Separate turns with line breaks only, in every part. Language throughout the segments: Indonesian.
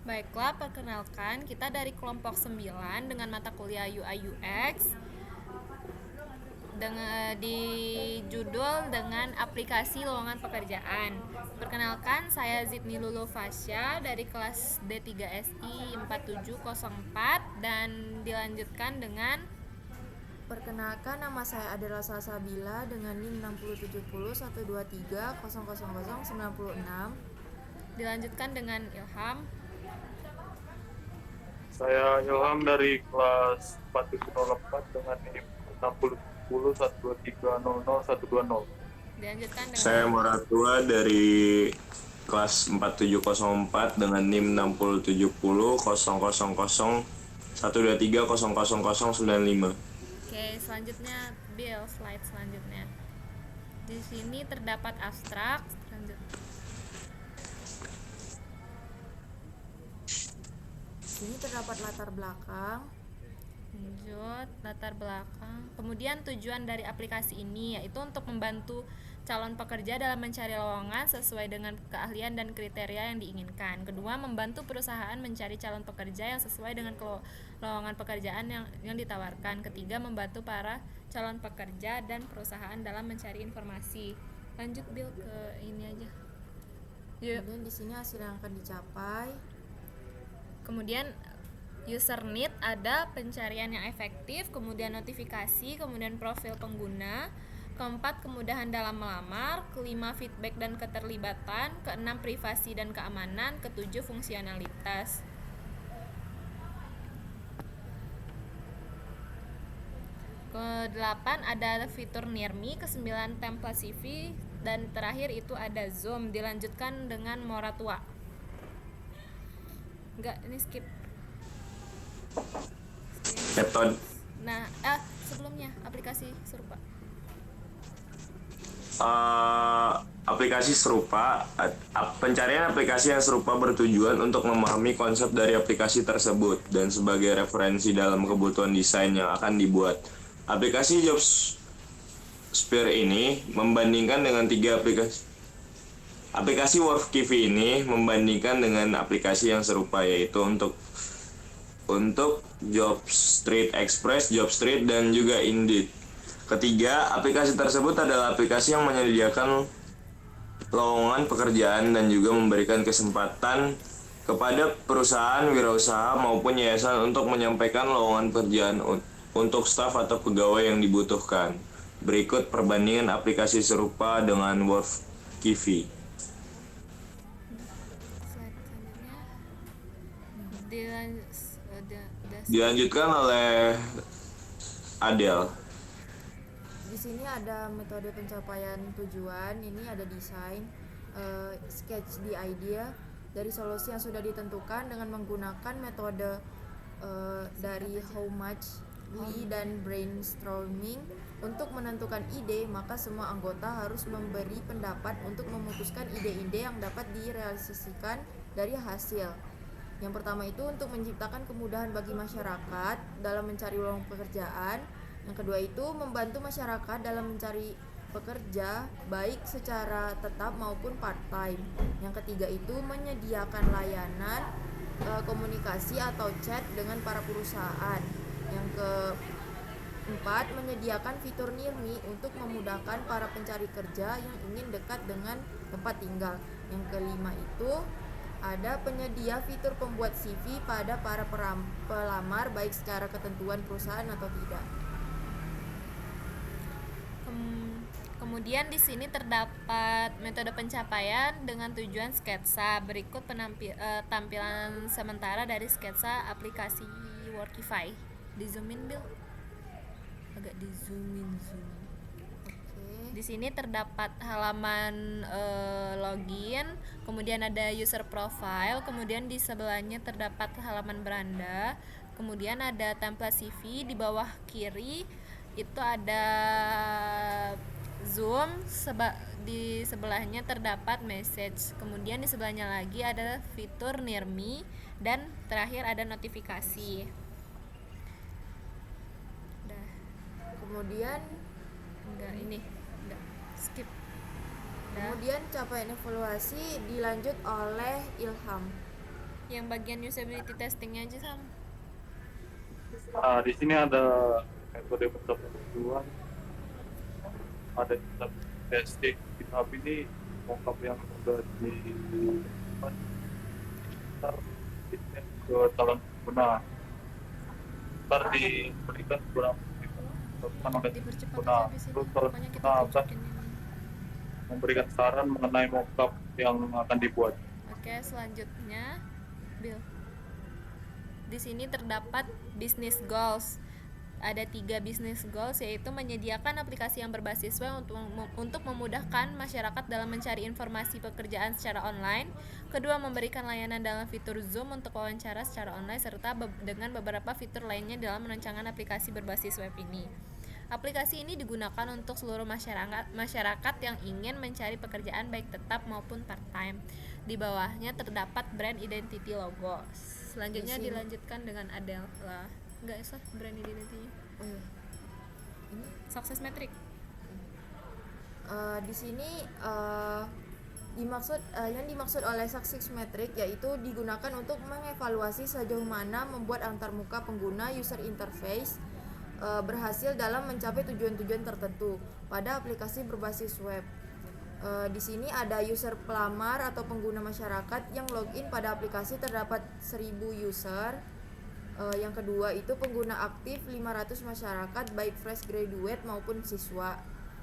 Baiklah, perkenalkan kita dari kelompok 9 dengan mata kuliah UI UX dengan di judul dengan aplikasi lowongan pekerjaan. Perkenalkan, saya Zidni Lulu Fasya dari kelas D3SI 4704 dan dilanjutkan dengan
Perkenalkan, nama saya adalah Salsabila dengan NIM 6070123000096.
dilanjutkan dengan Ilham.
Saya Ilham dari kelas 4704 dengan NIM 6001012300120.
Dilanjutkan dengan
Saya Moratua dari kelas 4704 dengan NIM 67000000123000095.
Oke, selanjutnya Bill, slide selanjutnya. Di sini terdapat abstrak.
Di sini terdapat latar belakang.
Lanjut, latar belakang. Kemudian tujuan dari aplikasi ini yaitu untuk membantu calon pekerja dalam mencari lowongan sesuai dengan keahlian dan kriteria yang diinginkan. Kedua, membantu perusahaan mencari calon pekerja yang sesuai dengan lowongan pekerjaan yang ditawarkan. Ketiga, membantu para calon pekerja dan perusahaan dalam mencari informasi. Lanjut Bill ke ini aja. Yuk.
Kemudian di sini hasil yang akan dicapai.
Kemudian user need ada pencarian yang efektif, kemudian notifikasi, kemudian profil pengguna. Keempat, kemudahan dalam melamar. Kelima, feedback dan keterlibatan. Keenam, privasi dan keamanan. Ketujuh, fungsionalitas. Kedelapan, ada fitur Near Me. Kesembilan, template CV. Dan terakhir itu ada Zoom. Dilanjutkan dengan Moratua. Enggak, ini skip.
Metode
Nah, sebelumnya aplikasi serupa.
aplikasi serupa, pencarian aplikasi yang serupa bertujuan untuk memahami konsep dari aplikasi tersebut dan sebagai referensi dalam kebutuhan desain yang akan dibuat. Aplikasi JobSphere ini membandingkan dengan tiga aplikasi. Aplikasi WorkKivi ini membandingkan dengan aplikasi yang serupa, yaitu untuk JobStreet Express, JobStreet, dan juga Indeed. Ketiga, aplikasi tersebut adalah aplikasi yang menyediakan lowongan pekerjaan dan juga memberikan kesempatan kepada perusahaan, wirausaha, maupun yayasan untuk menyampaikan lowongan pekerjaan untuk staf atau pegawai yang dibutuhkan. Berikut perbandingan aplikasi serupa dengan WorkKivi. Dilanjutkan oleh Adele.
Di sini ada metode pencapaian tujuan. Ini ada desain, sketch the idea dari solusi yang sudah ditentukan dengan menggunakan metode dari how much we dan brainstorming. Untuk menentukan ide, maka semua anggota harus memberi pendapat untuk memutuskan ide-ide yang dapat direalisasikan dari hasil. Yang pertama itu untuk menciptakan kemudahan bagi masyarakat dalam mencari lowongan pekerjaan. Yang kedua itu membantu masyarakat dalam mencari pekerja baik secara tetap maupun part-time. Yang ketiga itu menyediakan layanan komunikasi atau chat dengan para perusahaan. Yang keempat, menyediakan fitur Near Me untuk memudahkan para pencari kerja yang ingin dekat dengan tempat tinggal. Yang kelima itu ada penyedia fitur pembuat CV pada para pelamar baik secara ketentuan perusahaan atau tidak.
Kemudian di sini terdapat metode pencapaian dengan tujuan sketsa. Berikut tampilan sementara dari sketsa aplikasi Workify. Di zoomin Bill. Agak di zoomin. Di sini terdapat halaman login, kemudian ada user profile, kemudian di sebelahnya terdapat halaman beranda, kemudian ada template CV, di bawah kiri itu ada Zoom, di sebelahnya terdapat message, kemudian di sebelahnya lagi ada fitur Near Me, dan terakhir ada notifikasi.
Kemudian
skip.
Kemudian capaian evaluasi dilanjut oleh Ilham.
Yang bagian usability testingnya aja Sam.
Nah, di sini ada metode pencapai tujuan, ada testing. GitHub ini mockup yang sudah ntar ke calon pengguna, ntar diberikan beberapa oleh
Dipercepat
pengguna.
aja habis ini.
Terus calon
Pokoknya kita
pengguna akan
tunjukin ini.
memberikan saran mengenai mockup yang akan dibuat.
Oke, selanjutnya Bill. Di sini terdapat business goals. Ada 3 business goals, yaitu menyediakan aplikasi yang berbasis web untuk memudahkan masyarakat dalam mencari informasi pekerjaan secara online. Kedua, memberikan layanan dalam fitur Zoom untuk wawancara secara online serta dengan beberapa fitur lainnya dalam rancangan aplikasi berbasis web ini. Aplikasi ini digunakan untuk seluruh masyarakat yang ingin mencari pekerjaan baik tetap maupun part-time. Di bawahnya terdapat brand identity logo. Selanjutnya
Di sini.
dilanjutkan dengan Adela. Enggak usah brand identity-nya.
Oh iya. Ini
Success metric.
di sini yang dimaksud oleh success metric yaitu digunakan untuk mengevaluasi sejauh mana membuat antarmuka pengguna user interface berhasil dalam mencapai tujuan-tujuan tertentu pada aplikasi berbasis web. Di sini ada user pelamar atau pengguna masyarakat yang login pada aplikasi terdapat 1000 user. Yang kedua itu pengguna aktif 500 masyarakat baik fresh graduate maupun siswa.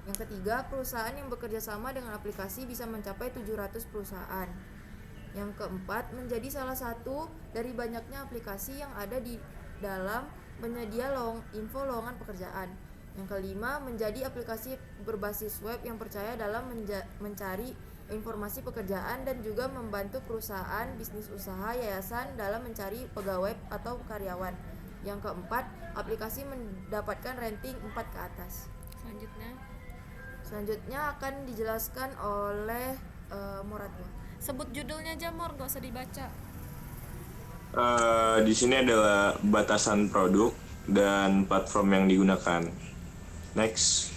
Yang ketiga, perusahaan yang bekerja sama dengan aplikasi bisa mencapai 700 perusahaan. Yang keempat, menjadi salah satu dari banyaknya aplikasi yang ada di dalam penyedia info lowongan pekerjaan. Yang kelima, menjadi aplikasi berbasis web yang percaya dalam mencari informasi pekerjaan dan juga membantu perusahaan, bisnis usaha, yayasan dalam mencari pegawai atau karyawan. Yang keempat, aplikasi mendapatkan rating 4 ke atas. Selanjutnya akan dijelaskan oleh Moratwa.
Sebut judulnya aja Mor, gak usah dibaca.
Di sini adalah batasan produk dan platform yang digunakan. Next.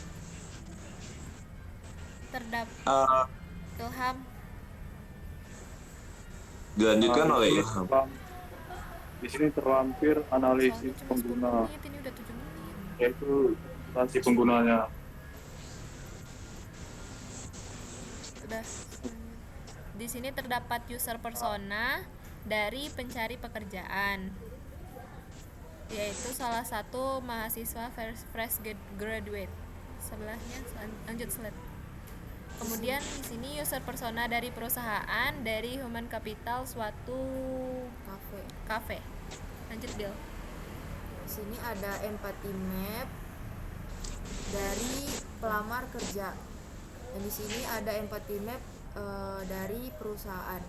Terdapat Ilham.
Dilanjutkan
Nah,
oleh
di sini
Ilham.
Di sini terlampir analisis
Soalnya cuma 10
pengguna,
menit, ini udah 7 menit.
yaitu instansi penggunanya.
Udah. Di sini terdapat user persona dari pencari pekerjaan, yaitu salah satu mahasiswa fresh graduate. Sebelahnya lanjut slide. Kemudian di sini user persona dari perusahaan, dari human capital suatu cafe. Lanjut Bill.
Di sini ada empathy map dari pelamar kerja. Dan di sini ada empathy map dari perusahaan.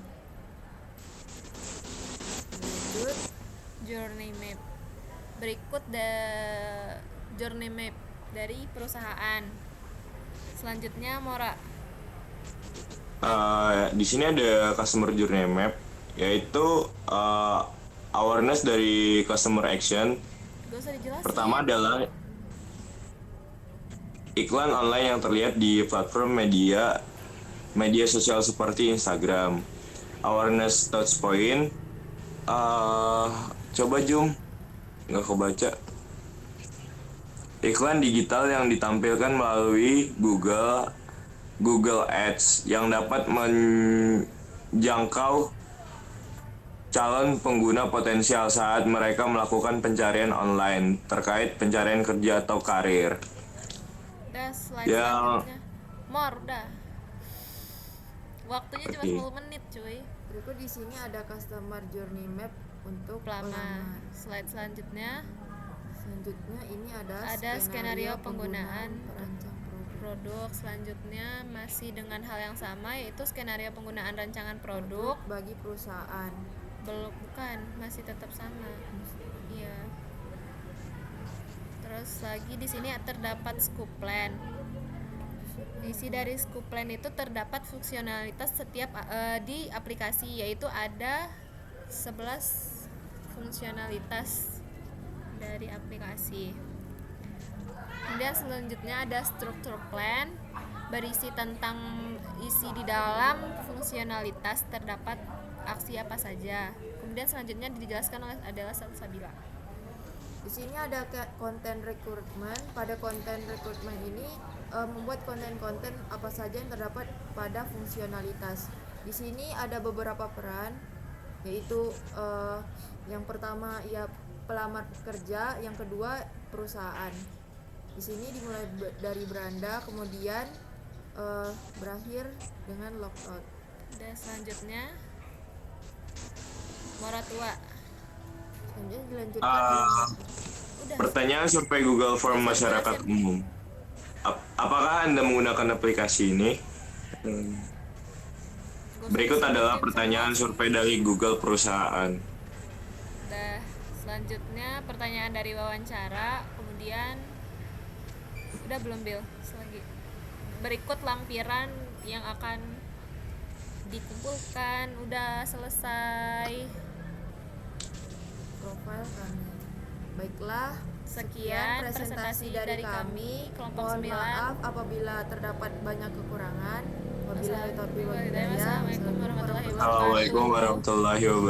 Lanjut,
Journey map. Berikut journey map dari perusahaan. Selanjutnya Mora.
Di sini ada customer journey map, yaitu awareness dari customer action.
Gak usah dijelasin.
Pertama adalah iklan online yang terlihat di platform media sosial seperti Instagram. Awareness touchpoint. Coba Jum, nggak kebaca. Iklan digital yang ditampilkan melalui Google Ads yang dapat menjangkau calon pengguna potensial saat mereka melakukan pencarian online terkait pencarian kerja atau karir.
Udah slide
Yang-
selanjutnya. Mor, udah. Waktunya cuma
Oke.
10 menit cuy.
berikut di sini ada customer journey map untuk
Pelamar.
pelamar.
Slide selanjutnya
Selanjutnya ini ada
skenario penggunaan
perancang produk
produk. Selanjutnya masih dengan hal yang sama, yaitu skenario penggunaan rancangan produk.
bagi perusahaan.
Bukan, masih tetap sama. Iya. Terus lagi di sini terdapat scope plan. Isi dari scope plan itu terdapat fungsionalitas setiap di aplikasi, yaitu ada 11 fungsionalitas dari aplikasi. Kemudian selanjutnya ada structure plan, berisi tentang isi di dalam fungsionalitas terdapat aksi apa saja. Kemudian selanjutnya dijelaskan oleh adalah Salsabila.
Di sini ada konten rekrutmen. Pada konten rekrutmen ini membuat konten-konten apa saja yang terdapat pada fungsionalitas. Di sini ada beberapa peran, yaitu yang pertama ya pelamar pekerja, yang kedua perusahaan. Di sini dimulai dari beranda, kemudian berakhir dengan logout.
Dan selanjutnya Moratua.
Selanjutnya dilanjutkan
Ah,
Udah.
Pertanyaan survei Google Form masyarakat umum. Apakah Anda menggunakan aplikasi ini? Berikut adalah pertanyaan survei dari Google perusahaan.
Udah. Selanjutnya pertanyaan dari wawancara, kemudian udah belum Bill? Selagi. Berikut lampiran yang akan dikumpulkan. Udah selesai.
profil kami. Baiklah,
Sekian presentasi dari kami, kelompok
Mohon
9.
maaf apabila terdapat banyak kekurangan. Wabillahi taufiq wal hidayah.
Assalamualaikum warahmatullahi wabarakatuh.
Assalamualaikum warahmatullahi wabarakatuh.